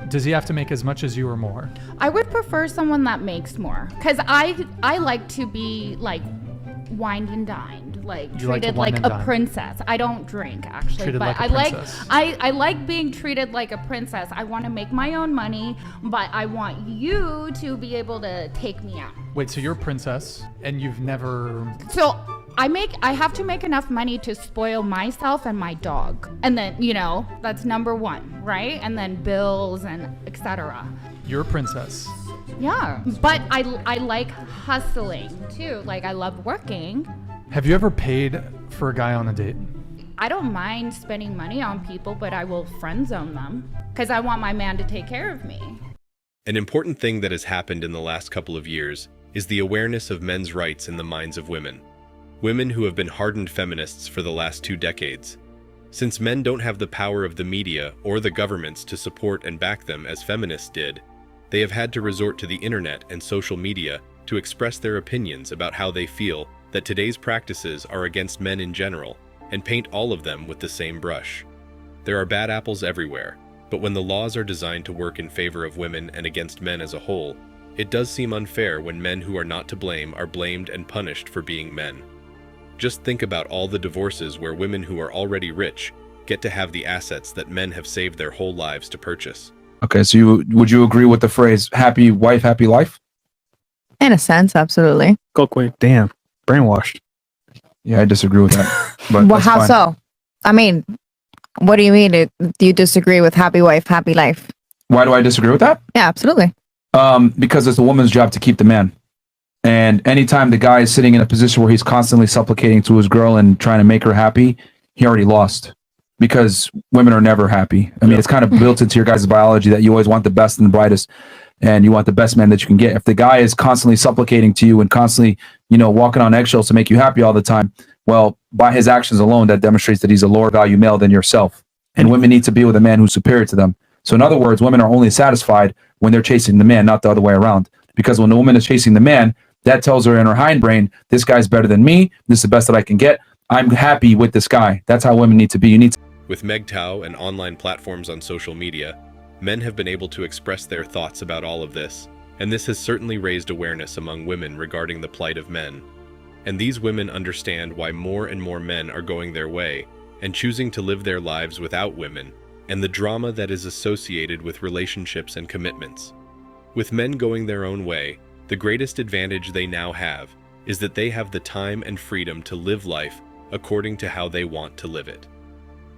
Does he have to make as much as you or more? I would prefer someone that makes more, because I like to be like wined and dined, like You like to treated wine like and a dine. princess. I don't drink actually, Treated but like a I princess. I like being treated like a princess. I want to make my own money, but I want you to be able to take me out. Wait, so you're a princess and you've never... So I have to make enough money to spoil myself and my dog. And then, that's number one, right? And then bills and etc. You're a princess. Yeah. But I like hustling too. Like I love working. Have you ever paid for a guy on a date? I don't mind spending money on people, but I will friend zone them because I want my man to take care of me. An important thing that has happened in the last couple of years is the awareness of men's rights in the minds of women. Women who have been hardened feminists for the last 2 decades. Since men don't have the power of the media or the governments to support and back them as feminists did, they have had to resort to the internet and social media to express their opinions about how they feel that today's practices are against men in general and paint all of them with the same brush. There are bad apples everywhere, but when the laws are designed to work in favor of women and against men as a whole, it does seem unfair when men who are not to blame are blamed and punished for being men. Just think about all the divorces where women who are already rich get to have the assets that men have saved their whole lives to purchase. Okay, so would you agree with the phrase happy wife, happy life? In a sense, absolutely. Go quick. Damn. Brainwashed. Yeah, I disagree with that. But Well, that's how fine. so? I mean, what do you mean? Do you disagree with happy wife, happy life? Why do I disagree with that? Yeah, absolutely. Because it's the woman's job to keep the man. And anytime the guy is sitting in a position where he's constantly supplicating to his girl and trying to make her happy, he already lost. Because women are never happy. I mean, it's kind of built into your guys' biology that you always want the best and the brightest, and you want the best man that you can get. If the guy is constantly supplicating to you and constantly, walking on eggshells to make you happy all the time, well, by his actions alone, that demonstrates that he's a lower value male than yourself. And women need to be with a man who's superior to them. So in other words, women are only satisfied when they're chasing the man, not the other way around. Because when the woman is chasing the man, that tells her in her hindbrain, this guy's better than me. This is the best that I can get. I'm happy with this guy. That's how women need to be. You need to. With MGTOW and online platforms on social media, men have been able to express their thoughts about all of this, and this has certainly raised awareness among women regarding the plight of men. And these women understand why more and more men are going their way and choosing to live their lives without women, and the drama that is associated with relationships and commitments. With men going their own way, the greatest advantage they now have is that they have the time and freedom to live life according to how they want to live it.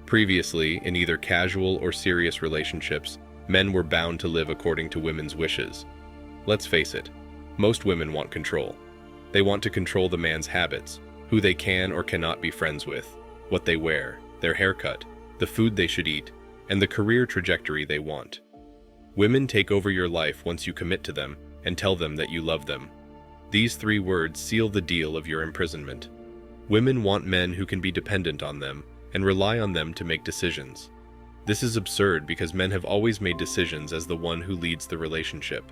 Previously, in either casual or serious relationships, men were bound to live according to women's wishes. Let's face it, most women want control. They want to control the man's habits, who they can or cannot be friends with, what they wear, their haircut, the food they should eat, and the career trajectory they want. Women take over your life once you commit to them and tell them that you love them. These 3 words seal the deal of your imprisonment. Women want men who can be dependent on them and rely on them to make decisions. This is absurd because men have always made decisions as the one who leads the relationship.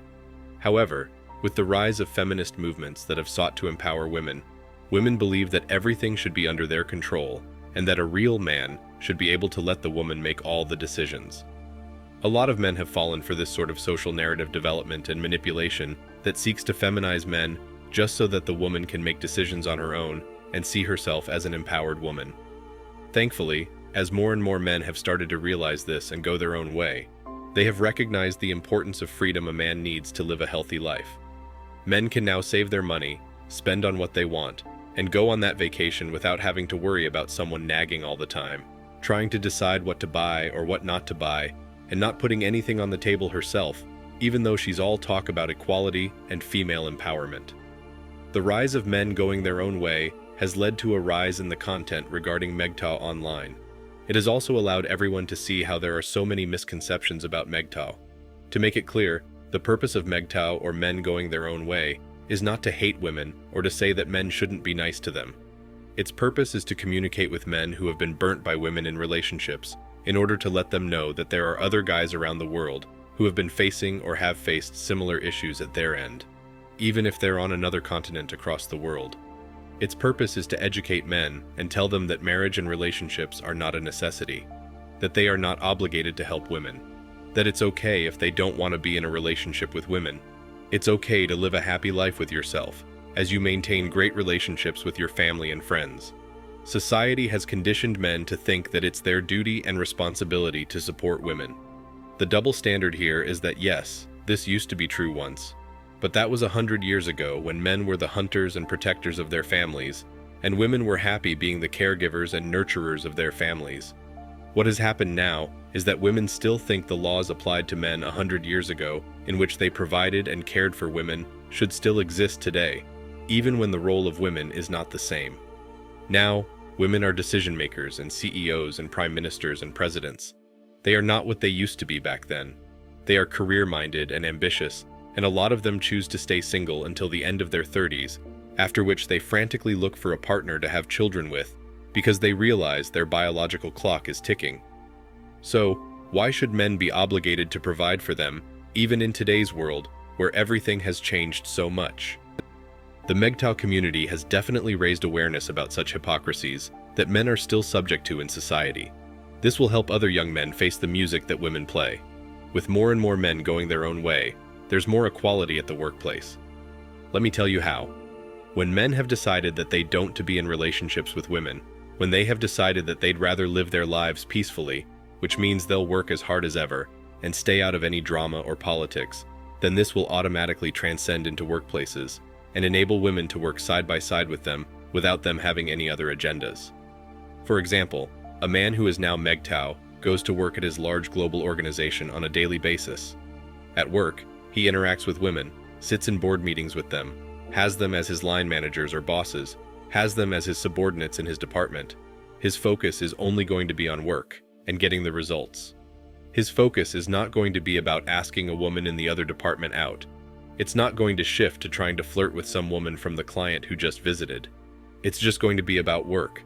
However, with the rise of feminist movements that have sought to empower women, women believe that everything should be under their control and that a real man should be able to let the woman make all the decisions. A lot of men have fallen for this sort of social narrative development and manipulation that seeks to feminize men just so that the woman can make decisions on her own and see herself as an empowered woman. Thankfully, as more and more men have started to realize this and go their own way, they have recognized the importance of freedom a man needs to live a healthy life. Men can now save their money, spend on what they want, and go on that vacation without having to worry about someone nagging all the time, trying to decide what to buy or what not to buy, and not putting anything on the table herself, even though she's all talk about equality and female empowerment. The rise of men going their own way has led to a rise in the content regarding MGTOW online. It has also allowed everyone to see how there are so many misconceptions about MGTOW. To make it clear, the purpose of MGTOW, or men going their own way, is not to hate women or to say that men shouldn't be nice to them. Its purpose is to communicate with men who have been burnt by women in relationships in order to let them know that there are other guys around the world who have been facing or have faced similar issues at their end, even if they're on another continent across the world. Its purpose is to educate men and tell them that marriage and relationships are not a necessity, that they are not obligated to help women, that it's okay if they don't want to be in a relationship with women. It's okay to live a happy life with yourself, as you maintain great relationships with your family and friends. Society has conditioned men to think that it's their duty and responsibility to support women. The double standard here is that yes, this used to be true once, but that was 100 years ago when men were the hunters and protectors of their families, and women were happy being the caregivers and nurturers of their families. What has happened now is that women still think the laws applied to men 100 years ago, in which they provided and cared for women, should still exist today, even when the role of women is not the same. Now, women are decision makers and CEOs and prime ministers and presidents. They are not what they used to be back then. They are career-minded and ambitious, and a lot of them choose to stay single until the end of their 30s, after which they frantically look for a partner to have children with, because they realize their biological clock is ticking. So, why should men be obligated to provide for them, even in today's world, where everything has changed so much? The MGTOW community has definitely raised awareness about such hypocrisies that men are still subject to in society. This will help other young men face the music that women play. With more and more men going their own way, there's more equality at the workplace. Let me tell you how. When men have decided that they don't to be in relationships with women, when they have decided that they'd rather live their lives peacefully, which means they'll work as hard as ever and stay out of any drama or politics, then this will automatically transcend into workplaces and enable women to work side by side with them without them having any other agendas. For example, a man who is now MGTOW goes to work at his large global organization on a daily basis. At work, he interacts with women, sits in board meetings with them, has them as his line managers or bosses, has them as his subordinates in his department. His focus is only going to be on work and getting the results. His focus is not going to be about asking a woman in the other department out. It's not going to shift to trying to flirt with some woman from the client who just visited. It's just going to be about work,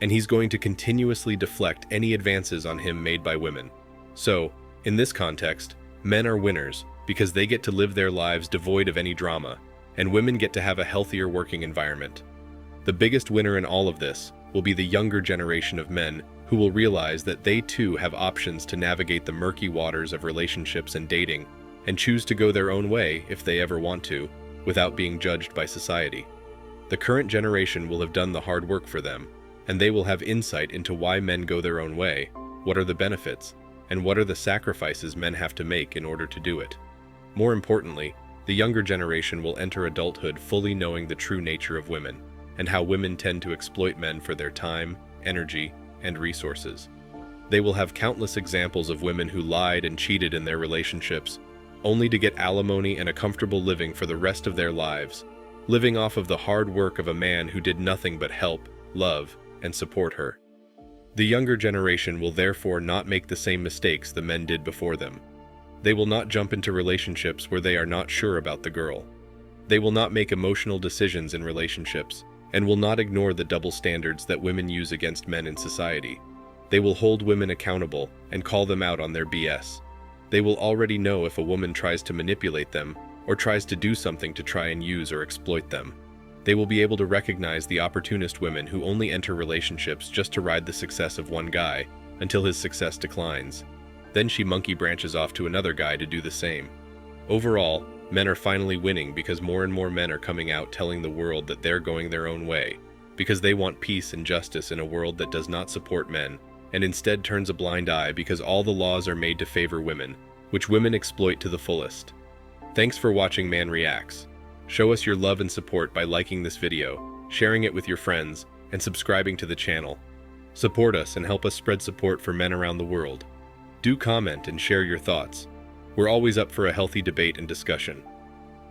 and he's going to continuously deflect any advances on him made by women. So, in this context, men are winners because they get to live their lives devoid of any drama, and women get to have a healthier working environment. The biggest winner in all of this will be the younger generation of men who will realize that they too have options to navigate the murky waters of relationships and dating, and choose to go their own way if they ever want to, without being judged by society. The current generation will have done the hard work for them, and they will have insight into why men go their own way, what are the benefits, and what are the sacrifices men have to make in order to do it. More importantly, the younger generation will enter adulthood fully knowing the true nature of women, and how women tend to exploit men for their time, energy, and resources. They will have countless examples of women who lied and cheated in their relationships, only to get alimony and a comfortable living for the rest of their lives, living off of the hard work of a man who did nothing but help, love, and support her. The younger generation will therefore not make the same mistakes the men did before them. They will not jump into relationships where they are not sure about the girl. They will not make emotional decisions in relationships, and will not ignore the double standards that women use against men in society. They will hold women accountable and call them out on their BS. They will already know if a woman tries to manipulate them or tries to do something to try and use or exploit them. They will be able to recognize the opportunist women who only enter relationships just to ride the success of one guy until his success declines. Then she monkey branches off to another guy to do the same. Overall, men are finally winning because more and more men are coming out telling the world that they're going their own way, because they want peace and justice in a world that does not support men, and instead turns a blind eye because all the laws are made to favor women, which women exploit to the fullest. Thanks for watching Man Reacts. Show us your love and support by liking this video, sharing it with your friends, and subscribing to the channel. Support us and help us spread support for men around the world. Do comment and share your thoughts. We're always up for a healthy debate and discussion.